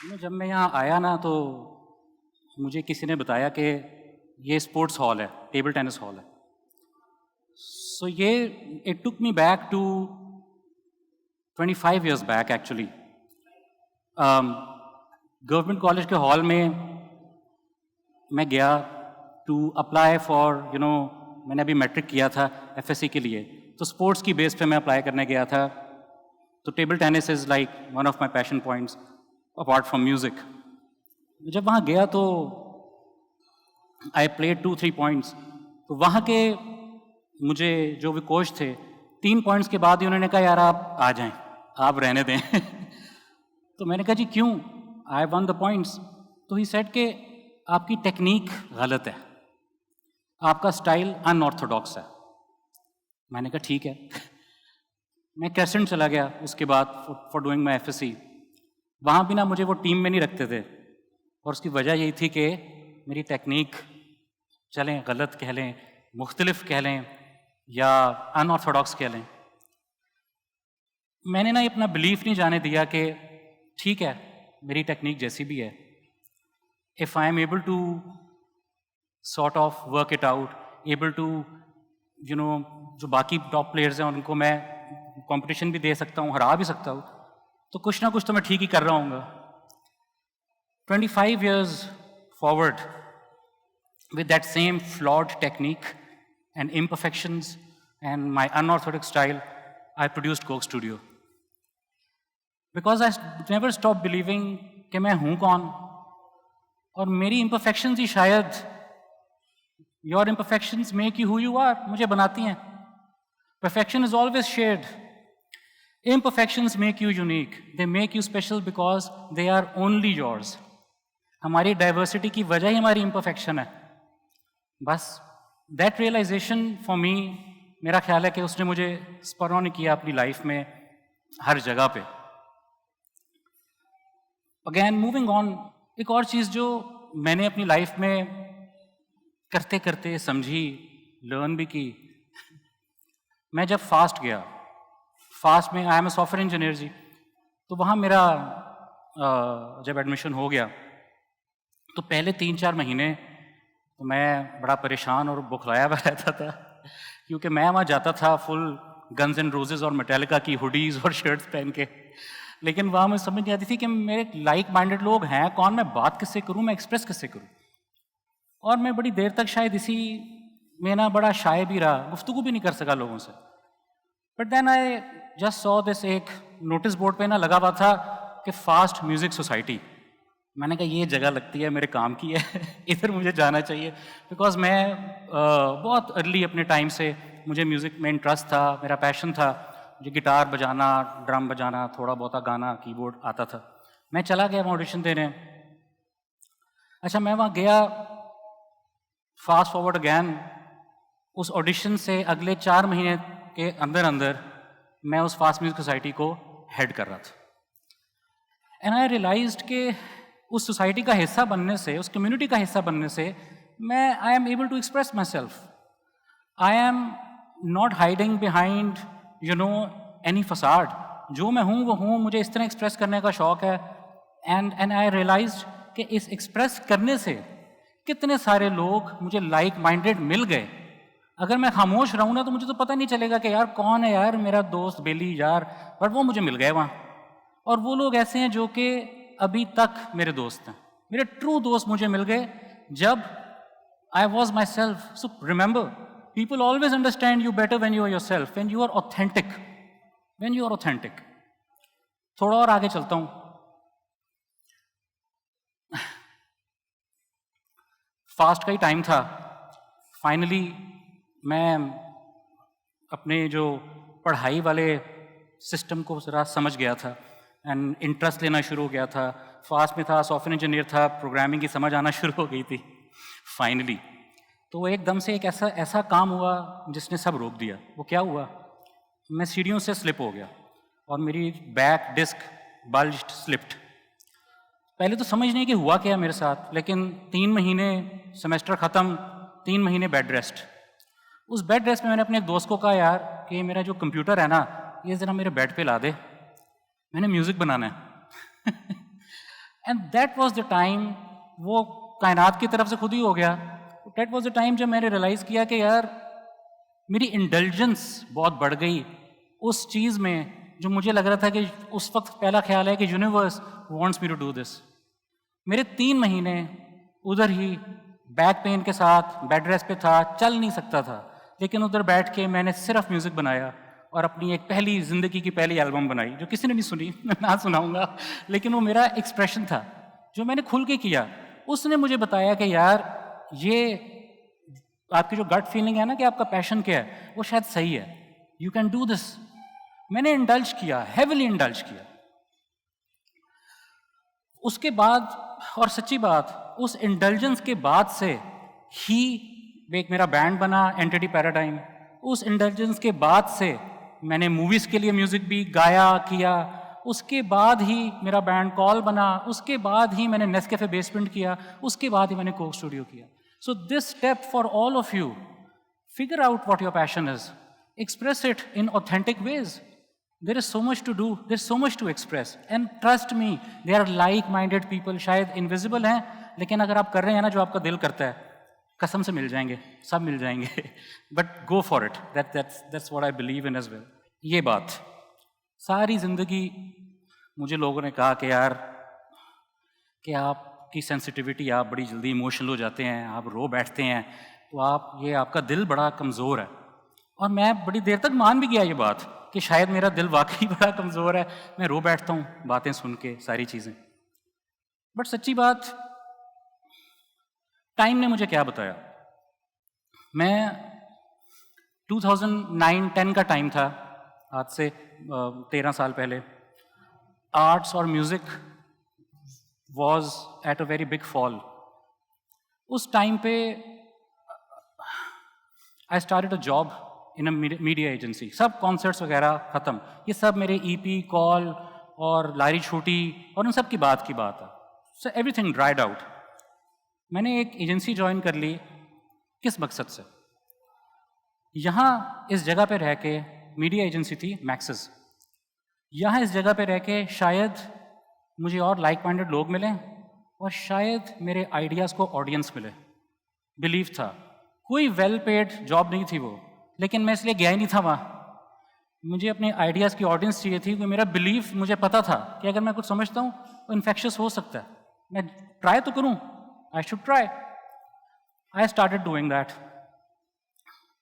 जब मैं यहाँ आया ना तो मुझे किसी ने बताया कि ये स्पोर्ट्स हॉल है, टेबल टेनिस हॉल है। सो ये it took me back to 25 years back actually. Government college के हॉल में मैं गया टू अप्लाई फॉर मैंने अभी मैट्रिक किया था एफएससी के लिए, तो स्पोर्ट्स की बेस पे मैं अप्लाई करने गया था। तो table tennis is like one of my passion points apart from music. जब वहाँ गया तो आई प्लेड 2-3 पॉइंट्स। तो वहाँ के मुझे जो भी कोच थे, 3 पॉइंट्स के बाद ही उन्होंने कहा यार आप आ जाएं, आप रहने दें। तो मैंने कहा जी क्यों? I one the points. तो ही सेड कि आपकी टेक्निक गलत है, आपका स्टाइल अनऑर्थोडॉक्स है। मैंने कहा ठीक है। मैं क्रेसेंट चला गया उसके बाद फॉर डूइंग माई एफएससी। वहाँ भी ना मुझे वो टीम में नहीं रखते थे, और उसकी वजह यही थी कि मेरी टेक्निक, चलें गलत कह लें, मुख्तलिफ कह लें या अनऑर्थोडॉक्स कह लें, मैंने ना ये अपना बिलीफ नहीं जाने दिया कि ठीक है मेरी टेक्निक जैसी भी है, if I am able to sort of work it out, able to जो बाकी टॉप प्लेयर्स हैं उनको मैं कंपटीशन भी दे सकता हूँ, हरा भी सकता हूँ, तो कुछ ना कुछ तो मैं ठीक ही कर रहा हूँगा। 25 years forward with that same flawed technique and imperfections and my unorthodox style, I produced Coke Studio. Because I never stopped believing कि मैं हूँ कौन, और मेरी imperfections ही शायद your imperfections make you who you are, मुझे बनाती हैं। Perfection is always shared. Imperfections make you unique. They make you special because they are only yours. हमारी डाइवर्सिटी की वजह ही हमारी इम्परफेक्शन है। बस दैट रियलाइजेशन फॉर मी, मेरा ख्याल है कि उसने मुझे स्पर ऑन किया अपनी लाइफ में हर जगह पे। अगेन मूविंग ऑन, एक और चीज़ जो मैंने अपनी लाइफ में करते करते समझी, लर्न भी की। मैं जब फास्ट गया, फास्ट में I am a software engineer जी, तो वहाँ मेरा जब एडमिशन हो गया तो पहले 3-4 महीने तो मैं बड़ा परेशान और बुखलाया हुआ रहता था, क्योंकि मैं वहाँ जाता था फुल गन्स एंड रोजेस और मेटालिका की हुडीज़ और शर्ट्स पहन के, लेकिन वहाँ मुझे समझ नहीं आती थी कि मेरे लाइक माइंडेड लोग हैं कौन, मैं बात किससे करूँ, मैं एक्सप्रेस किससे करूँ। और मैं बड़ी देर तक शायद इसी में ना बड़ा शाय भी रहा, गुफ्तगू भी नहीं कर सका लोगों से। But then I just saw this, एक नोटिस बोर्ड पे ना लगा हुआ था कि फास्ट म्यूज़िक सोसाइटी। मैंने कहा ये जगह लगती है मेरे काम की है, इधर मुझे जाना चाहिए। बिकॉज मैं बहुत अर्ली अपने टाइम से मुझे म्यूज़िक में इंटरेस्ट था, मेरा पैशन था, मुझे गिटार बजाना, ड्रम बजाना, थोड़ा बहुत गाना, कीबोर्ड आता था। मैं चला गया वहाँ ऑडिशन देने। अच्छा, मैं वहाँ गया, फास्ट फॉरवर्ड अगैन, उस ऑडिशन से अगले 4 महीने के अंदर अंदर मैं उस फास्ट म्यूज़िक सोसाइटी को हेड कर रहा था। एंड आई रियलाइज्ड कि उस सोसाइटी का हिस्सा बनने से, उस कम्युनिटी का हिस्सा बनने से मैं I am able to express myself. I am not hiding behind any facade. जो मैं हूँ वो हूँ, मुझे इस तरह एक्सप्रेस करने का शौक़ है। एंड आई रियलाइज्ड कि इस एक्सप्रेस करने से कितने सारे लोग मुझे लाइक माइंडेड मिल गए। अगर मैं खामोश रहूँ ना तो मुझे तो पता नहीं चलेगा कि यार कौन है यार मेरा दोस्त बेली यार, बट वो मुझे मिल गए वहाँ। और वो लोग ऐसे हैं जो कि अभी तक मेरे दोस्त हैं, मेरे ट्रू दोस्त मुझे मिल गए जब I was myself. So remember, people always understand you better when you are yourself, when you are authentic, when you are authentic. थोड़ा और आगे चलता हूँ। फास्ट का ही टाइम था। फाइनली मैं अपने जो पढ़ाई वाले सिस्टम को ज़रा समझ गया था एंड इंटरेस्ट लेना शुरू हो गया था। फास्ट में था, सॉफ्टवेयर इंजीनियर था, प्रोग्रामिंग की समझ आना शुरू हो गई थी फाइनली। तो एकदम से एक ऐसा काम हुआ जिसने सब रोक दिया। वो क्या हुआ? मैं सीढ़ियों से स्लिप हो गया और मेरी बैक डिस्क बल्ज्ड, स्लिप्ड। पहले तो समझ नहीं कि हुआ क्या मेरे साथ, लेकिन 3 महीने सेमेस्टर ख़त्म, 3 महीने बेड रेस्ट। उस बेड रेस्ट में मैंने अपने एक दोस्त को कहा यार कि मेरा जो कंप्यूटर है ना, ये ज़रा मेरे बेड पे ला दे, मैंने म्यूज़िक बनाना है। And that was the time, वो कायनात की तरफ से खुद ही हो गया। दैट वॉज द टाइम जब मैंने रियलाइज़ किया कि यार मेरी इंडल्जेंस बहुत बढ़ गई उस चीज़ में जो मुझे लग रहा था कि उस वक्त पहला ख्याल है कि universe wants me to do this. मेरे 3 महीने उधर ही बैक पेन के साथ बेड रेस्ट पे था, चल नहीं सकता था, लेकिन उधर बैठ के मैंने सिर्फ म्यूज़िक बनाया और अपनी एक पहली ज़िंदगी की पहली एल्बम बनाई जो किसी ने नहीं सुनी, मैं ना सुनाऊंगा, लेकिन वो मेरा एक्सप्रेशन था जो मैंने खुल के किया। उसने मुझे बताया कि यार ये आपकी जो गट फीलिंग है ना कि आपका पैशन क्या है, वो शायद सही है, यू कैन डू दिस। मैंने इंडल्ज किया, हेविली इंडल्ज किया। उसके बाद, और सच्ची बात, उस इंडल्जेंस के बाद से ही एक मेरा बैंड बना एंटिटी पैराडाइम। उस इंडल्जेंस के बाद से मैंने मूवीज़ के लिए म्यूज़िक भी गाया किया। उसके बाद ही मेरा बैंड कॉल बना, उसके बाद ही मैंने नेस्कैफे बेसमेंट किया, उसके बाद ही मैंने कोक स्टूडियो किया। So this step for all of you, figure out what your passion is, express it in authentic ways. There is so much to do, there's so much to express, and trust me, they are like-minded people, शायद invisible हैं, लेकिन अगर आप कर रहे हैं ना जो आपका दिल करता है, कसम से मिल जाएंगे, सब मिल जाएंगे। But go for it, that's what I believe in as well. ये बात, सारी जिंदगी मुझे लोगों ने कहा कि यार, कि आपकी सेंसिटिविटी, आप बड़ी जल्दी इमोशनल हो जाते हैं, आप रो बैठते हैं, तो आपका दिल बड़ा कमज़ोर है। और मैं बड़ी देर तक मान भी गया ये बात कि शायद मेरा दिल वाकई बड़ा कमज़ोर है, मैं रो बैठता हूँ बातें सुन के, सारी चीज़ें। बट सच्ची बात, टाइम ने मुझे क्या बताया। मैं 2009-10 का टाइम था, आज से 13 साल पहले। आर्ट्स और music was at a very big fall. उस टाइम पे I started a job in a media agency. सब कॉन्सर्ट्स वगैरह ख़त्म, ये सब मेरे ईपी, कॉल और लारी छूटी और उन सब की बात है। So everything dried out. मैंने एक एजेंसी ज्वाइन कर ली, किस मकसद से? यहाँ इस जगह पे रह के, मीडिया एजेंसी थी मैक्सिस, यहाँ इस जगह पे रह के शायद मुझे और लाइक माइंडेड लोग मिलें और शायद मेरे आइडियाज़ को ऑडियंस मिले। बिलीव था, कोई वेल पेड जॉब नहीं थी वो, लेकिन मैं इसलिए गया ही नहीं था वहाँ। मुझे अपने आइडियाज़ की ऑडियंस चाहिए थी, क्योंकि मेरा बिलीफ, मुझे पता था कि अगर मैं कुछ समझता हूँ तो इन्फेक्शियस हो सकता है, मैं ट्राई तो करूँ, I should try. I started doing that.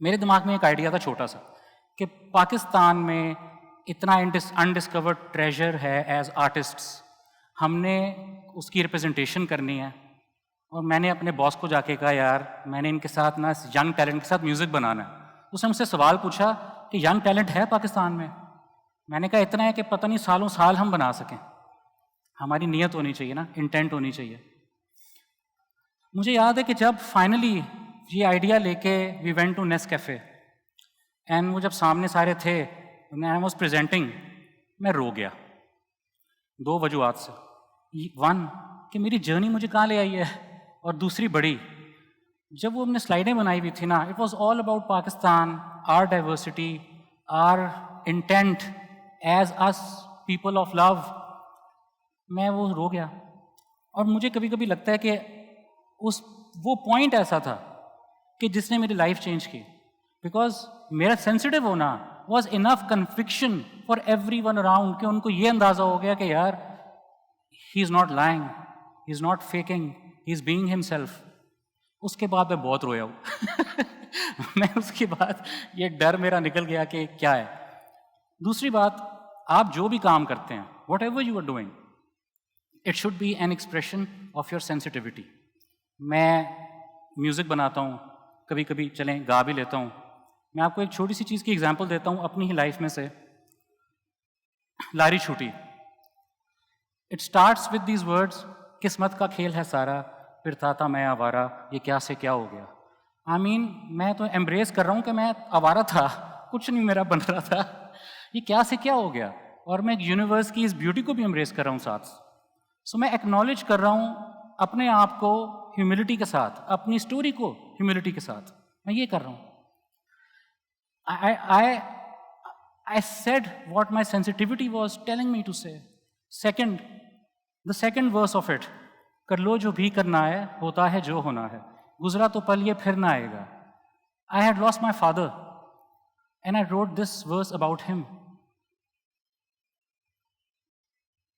मेरे दिमाग में एक आइडिया था छोटा सा कि पाकिस्तान में इतना अनडिस्कवर्ड ट्रेजर है एज आर्टिस्ट्स, हमने उसकी रिप्रेजेंटेशन करनी है। और मैंने अपने बॉस को जाके कहा, यार मैंने इनके साथ ना, यंग टैलेंट के साथ म्यूज़िक बनाना है। उसने मुझसे सवाल पूछा कि यंग टैलेंट है पाकिस्तान में? मैंने कहा इतना है कि पता नहीं सालों साल हम बना सकें, हमारी नीयत होनी चाहिए ना, इंटेंट होनी चाहिए। मुझे याद है कि जब फाइनली ये आइडिया लेके we went to Nescafe and वो जब सामने सारे थे, आई वाज प्रेजेंटिंग, मैं रो गया 2 वजूहात से। वन, कि मेरी जर्नी मुझे कहाँ ले आई है, और दूसरी बड़ी, जब वो हमने स्लाइडें बनाई हुई थी ना, it was all about Pakistan, our diversity, our intent as us people of love. मैं वो रो गया। और मुझे कभी कभी लगता है कि वो पॉइंट ऐसा था कि जिसने मेरी लाइफ चेंज की, बिकॉज मेरा सेंसिटिव होना was enough conviction for every one around, कि उनको ये अंदाज़ा हो गया कि यार he is not lying, he is not faking, he is being himself. उसके बाद मैं बहुत रोया हूँ। मैं उसके बाद ये डर मेरा निकल गया कि क्या है। दूसरी बात, आप जो भी काम करते हैं, whatever you are doing, it should be an expression of your sensitivity. मैं म्यूज़िक बनाता हूँ, कभी कभी चलें गा भी लेता हूँ। मैं आपको एक छोटी सी चीज़ की एग्जांपल देता हूँ अपनी ही लाइफ में से। लारी छूटी, it starts with these words, किस्मत का खेल है सारा, फिर था मैं आवारा, ये क्या से क्या हो गया। आई मीन, मैं तो एम्ब्रेस कर रहा हूँ कि मैं आवारा था, कुछ नहीं मेरा बन रहा था, ये क्या से क्या हो गया। और मैं यूनिवर्स की इस ब्यूटी को भी एम्ब्रेस कर रहा हूँ साथ। सो मैं एक्नॉलेज कर रहा हूँ अपने आप को ह्यूमिलिटी के साथ, अपनी स्टोरी को ह्यूमिलिटी के साथ, मैं ये कर रहा हूँ। I said what my sensitivity was telling me to say. Second, the second verse of it, कर लो जो भी करना है, होता है जो होना है, गुजरा तो पल ये फिर ना आएगा. I had lost my father and I wrote this verse about him.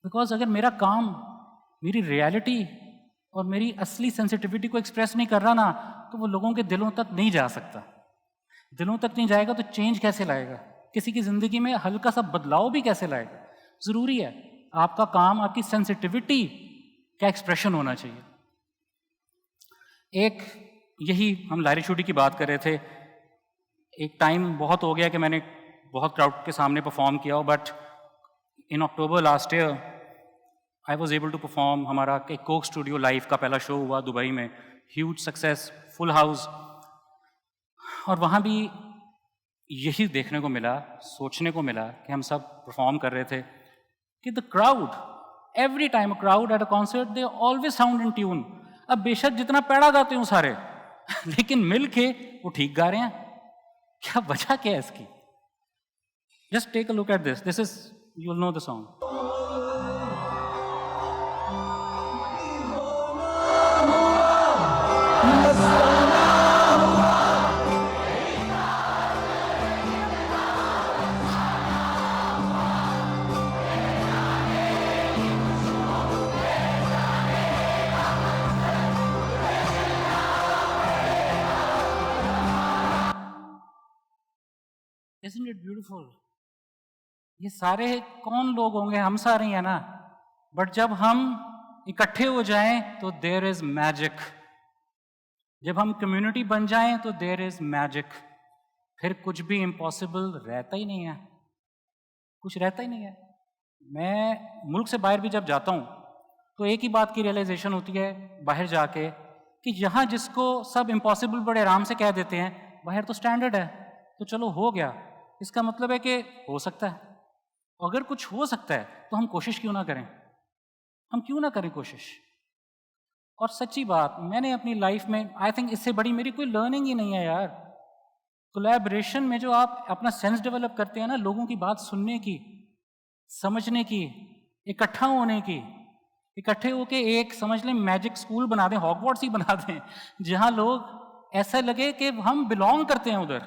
Because अगर मेरा काम मेरी रियलिटी और मेरी असली सेंसिटिविटी को एक्सप्रेस नहीं कर रहा ना, तो वो लोगों के दिलों तक नहीं जा सकता. दिलों तक नहीं जाएगा तो चेंज कैसे लाएगा? किसी की ज़िंदगी में हल्का सा बदलाव भी कैसे लाएगा? ज़रूरी है आपका काम आपकी सेंसिटिविटी का एक्सप्रेशन होना चाहिए. एक यही हम लारी शूटी की बात कर रहे थे. एक टाइम बहुत हो गया कि मैंने बहुत क्राउड के सामने परफॉर्म किया हो, but in October last year I was able to perform. हमारा एक कोक स्टूडियो लाइव का पहला शो हुआ दुबई में, ह्यूज सक्सेस, फुल हाउस. और वहाँ भी यही देखने को मिला, सोचने को मिला कि हम सब परफॉर्म कर रहे थे कि the crowd, every time a crowd at a concert, they always sound in tune. अब बेशक जितना पैड़ा गाते हूँ सारे लेकिन मिल के वो ठीक गा रहे हैं. क्या वजह क्या है इसकी? Just take a look at this. This is, you will know the song. Isn't it beautiful? ये सारे कौन लोग होंगे? हम सारे ही हैं ना. बट जब हम इकट्ठे हो जाएं तो देयर इज मैजिक. जब हम कम्युनिटी बन जाएं तो देयर इज मैजिक. फिर कुछ भी इम्पॉसिबल रहता ही नहीं है, कुछ रहता ही नहीं है. मैं मुल्क से बाहर भी जब जाता हूँ तो एक ही बात की रियलाइजेशन होती है बाहर जाके कि यहाँ जिसको सब इम्पॉसिबल बड़े आराम से कह देते हैं, बाहर तो स्टैंडर्ड है, तो चलो हो गया. इसका मतलब है कि हो सकता है. अगर कुछ हो सकता है तो हम कोशिश क्यों ना करें? हम क्यों ना करें कोशिश? और सच्ची बात, मैंने अपनी लाइफ में आई थिंक इससे बड़ी मेरी कोई लर्निंग ही नहीं है यार. कोलैबोरेशन में जो आप अपना सेंस डेवलप करते हैं ना, लोगों की बात सुनने की, समझने की, इकट्ठा होने की, इकट्ठे होके एक समझ लें मैजिक स्कूल बना दें, हॉगवर्ट्स ही बना दें, जहाँ लोग ऐसा लगे कि हम बिलोंग करते हैं उधर.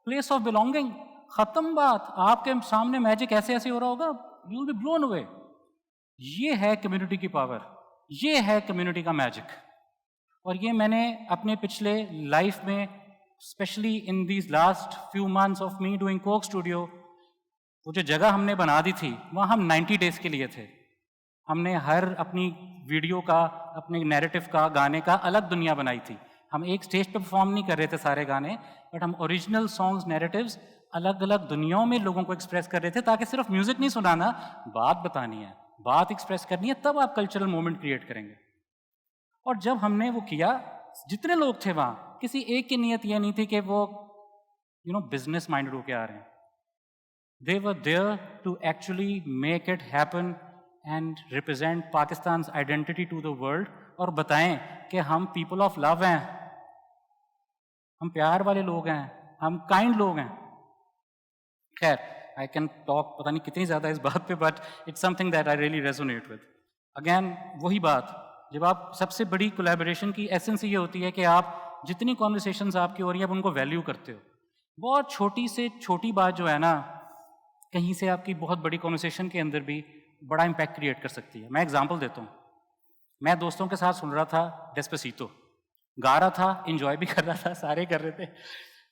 Place of belonging. खत्म बात. आपके सामने मैजिक ऐसे ऐसे हो रहा होगा, you will be blown away. ये है कम्युनिटी की पावर, ये है कम्युनिटी का मैजिक. और ये मैंने अपने पिछले लाइफ में, specially in these last few months of me doing Coke studio, वो जो जगह हमने बना दी थी वहाँ हम 90 डेज के लिए थे. हमने हर अपनी वीडियो का, अपने नैरेटिव का, गाने का अलग दुनिया बनाई थी. हम एक स्टेज पे परफॉर्म नहीं कर रहे थे सारे गाने, बट हम ओरिजिनल सॉन्ग्स, नैरेटिव्स अलग अलग दुनियाओं में लोगों को एक्सप्रेस कर रहे थे, ताकि सिर्फ म्यूजिक नहीं सुनाना, बात बतानी है, बात एक्सप्रेस करनी है, तब आप कल्चरल मोमेंट क्रिएट करेंगे. और जब हमने वो किया, जितने लोग थे वहाँ, किसी एक की नीयत ये नहीं थी कि वो बिजनेस माइंडेड होके आ रहे हैं. They were there to actually make it happen and represent Pakistan's identity to the world, और बताएं कि हम people of love हैं, हम प्यार वाले लोग हैं, हम kind लोग हैं. खैर, I can talk पता नहीं कितनी ज़्यादा इस बात पे, but it's something that I really resonate with. Again, वही बात, जब आप सबसे बड़ी collaboration की essence ये होती है कि आप जितनी conversations आपकी हो रही हैं, आप उनको value करते हो. बहुत छोटी से छोटी बात जो है ना, कहीं से आपकी बहुत बड़ी कॉन्वर्सेशन के अंदर भी बड़ा इम्पैक्ट क्रिएट कर सकती है. मैं एग्जांपल देता हूँ. मैं दोस्तों के साथ सुन रहा था डेस्पेसितो, गा रहा था, एंजॉय भी कर रहा था, सारे कर रहे थे.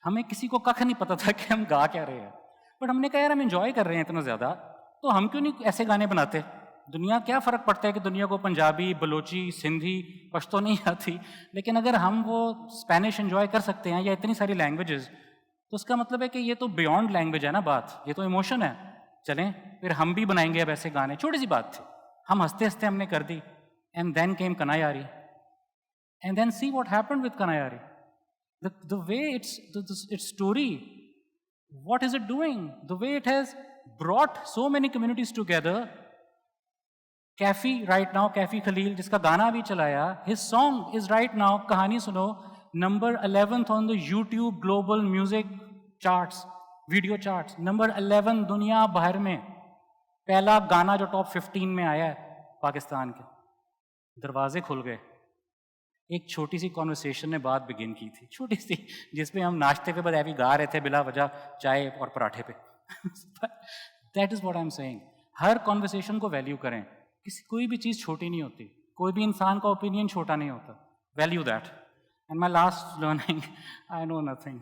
हमें किसी को कख नहीं पता था कि हम गा क्या रहे हैं, बट हमने कहा यार हम एंजॉय कर रहे हैं इतना ज़्यादा, तो हम क्यों नहीं ऐसे गाने बनाते. दुनिया क्या फ़र्क पड़ता है कि दुनिया को पंजाबी, बलोची, सिंधी, पश्तो नहीं आती, लेकिन अगर हम वो स्पेनिश एंजॉय कर सकते हैं या इतनी सारी लैंग्वेजेस, तो उसका मतलब है कि ये तो बियॉन्ड लैंग्वेज है ना बात, ये तो इमोशन है. चलें फिर हम भी बनाएंगे अब ऐसे गाने. छोटी सी बात थी, हम हंसते हंसते हमने कर दी. And then came Kana Yaari, and then see what happened with Kana Yaari. The way its story, what is it doing, the way it has brought so many communities together. Kaifi right now, Kaifi Khalil जिसका गाना भी चलाया, his song is right now, कहानी सुनो, number 11th on the YouTube global music charts, video charts, number 11 दुनिया भर में. पहला गाना जो टॉप 15 में आया है पाकिस्तान के दरवाजे खुल गए। एक छोटी सी कॉन्वर्सेशन ने बात बिगिन की थी, छोटी सी, जिसमें हम नाश्ते पे बजाय भी गा रहे थे बिला वजह चाय और पराठे पे। That is what I am saying. Her conversation को वैल्यू करें, कोई भी चीज़ छोटी नहीं होती, कोई भी इंसान का ओपिनियन छोटा नहीं होता। Value that. And my last learning, I know nothing,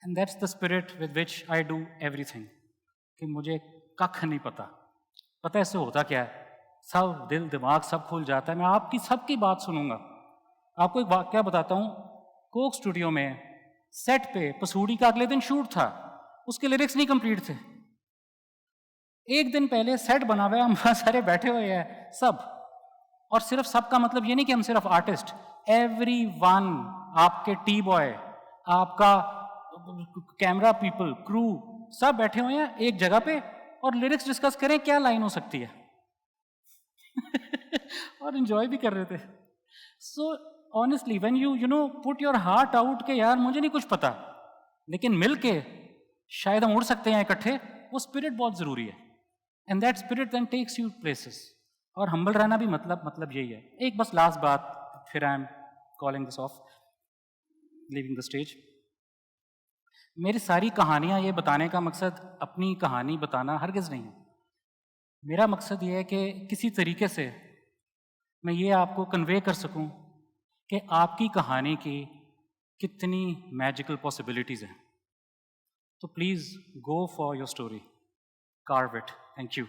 and that's the spirit with which I do everything. कि मुझे कख नहीं पता, पता है इससे होता क्या है, सब दिल दिमाग सब खुल जाता है। मैं आपकी सबकी बात सुनूंगा। आपको एक वाकया बताता हूँ। कोक स्टूडियो में सेट पे पसूड़ी का अगले दिन शूट था, उसके लिरिक्स नहीं कंप्लीट थे। एक दिन पहले सेट बना हुआ है, हम वहाँ सारे बैठे हुए हैं सब, और सिर्फ सबका मतलब ये नहीं कि हम सिर्फ आर्टिस्ट, एवरीवन, आपके टी बॉय, आपका कैमरा पीपल, क्रू, सब बैठे हुए हैं एक जगह पे और लिरिक्स डिस्कस करें क्या लाइन हो सकती है। और एंजॉय भी कर रहे थे। So honestly when you know put your heart out के यार मुझे नहीं कुछ पता, लेकिन मिल के शायद हम उड़ सकते हैं इकट्ठे, वो स्पिरिट बहुत जरूरी है। And that spirit then takes you places. और हम्बल रहना भी मतलब यही है। एक बस लास्ट बात, फिर I am calling this of, leaving the stage. मेरी सारी कहानियां ये बताने का मकसद अपनी कहानी बताना हरगिज नहीं है। मेरा मकसद ये है कि किसी तरीके से मैं ये आपको कन्वे कर सकूं कि आपकी कहानी की कितनी मैजिकल पॉसिबिलिटीज़ हैं। तो please go for your story, curve it. Thank you.